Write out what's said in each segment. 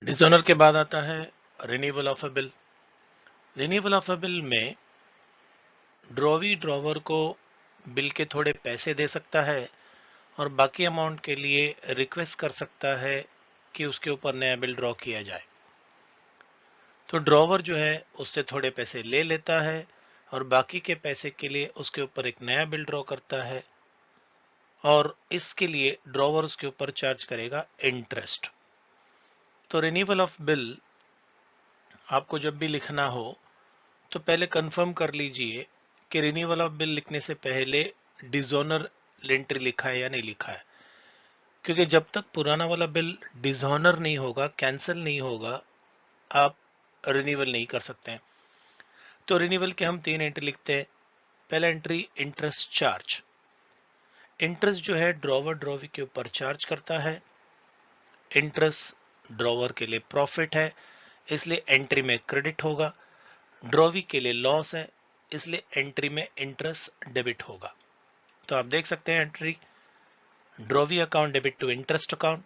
Dishonour के बाद आता है renewal of a bill. Renewal of a bill में ड्रॉवी ड्रॉवर को बिल के थोड़े पैसे दे सकता है और बाकी अमाउंट के लिए रिक्वेस्ट कर सकता है कि उसके ऊपर नया बिल ड्रॉ किया जाए। तो ड्रॉवर जो है उससे थोड़े पैसे ले लेता है और बाकी के पैसे के लिए उसके ऊपर एक नया बिल ड्रॉ करता है और इसके लिए ड्रॉवर उसके ऊपर चार्ज करेगा इंटरेस्ट। तो रिन्यूअल ऑफ बिल आपको जब भी लिखना हो तो पहले कंफर्म कर लीजिए कि रिन्यूअल ऑफ बिल लिखने से पहले डिसऑनर एंट्री लिखा है या नहीं लिखा है, क्योंकि जब तक पुराना वाला बिल डिसऑनर नहीं होगा, कैंसिल नहीं होगा, आप रिन्यूअल नहीं कर सकते हैं। तो रिन्यूअल के हम 3 एंट्री लिखते हैं। पहला एंट्री इंटरेस्ट चार्ज। इंटरेस्ट जो है ड्रॉवर ड्रॉवी के ऊपर चार्ज करता है। इंटरेस्ट ड्रॉवर के लिए प्रॉफिट है, इसलिए एंट्री में क्रेडिट होगा। ड्रॉवी के लिए लॉस है, इसलिए एंट्री में इंटरेस्ट डेबिट होगा। तो आप देख सकते हैं entry drawee account debit to interest account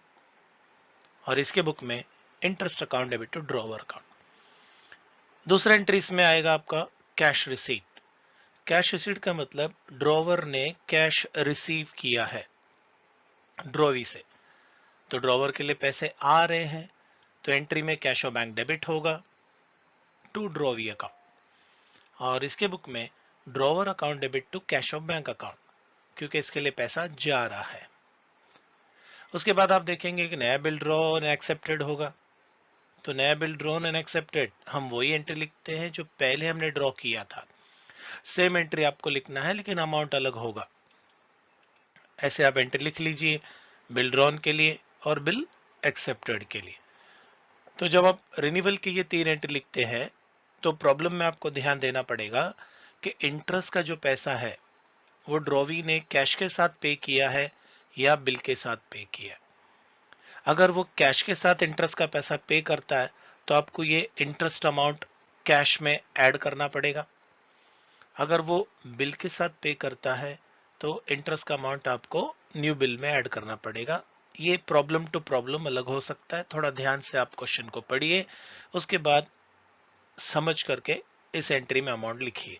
और इसके बुक में interest account debit to drawer account. दूसरा एंट्री इसमें आएगा आपका कैश रिसीट। कैश रिसीट का मतलब ड्रॉवर ने कैश रिसीव किया है ड्रॉवी से, तो ड्रॉवर के लिए पैसे आ रहे हैं, तो एंट्री में कैश और बैंक डेबिट होगा टू ड्रॉवी अकाउंट और इसके बुक में drawer account debit to cash of bank account, क्योंकि इसके लिए पैसा जा रहा है। उसके बाद आप देखेंगे कि नया बिल ड्रॉ एंड एक्सेप्टेड होगा। तो नया बिल ड्रॉ एंड एक्सेप्टेड हम वही एंट्री लिखते हैं जो पहले हमने ड्रॉ किया था। सेम एंट्री आपको लिखना है लेकिन अमाउंट अलग होगा। ऐसे आप एंट्री लिख लीजिए बिल ड्रॉन के लिए और बिल एक्सेप्टेड के लिए। तो जब आप रिन्यूअल की ये 3 एंट्री लिखते हैं तो प्रॉब्लम में आपको ध्यान देना पड़ेगा कि इंटरेस्ट का जो पैसा है वो ड्रॉवी ने कैश के साथ पे किया है या बिल के साथ पे किया। अगर वो कैश के साथ इंटरेस्ट का पैसा पे करता है तो आपको ये इंटरेस्ट अमाउंट कैश में ऐड करना पड़ेगा। अगर वो बिल के साथ पे करता है तो इंटरेस्ट का अमाउंट आपको न्यू बिल में ऐड करना पड़ेगा। ये प्रॉब्लम टू प्रॉब्लम अलग हो सकता है, थोड़ा ध्यान से आप क्वेश्चन को पढ़िए, उसके बाद समझ करके इस एंट्री में अमाउंट लिखिए।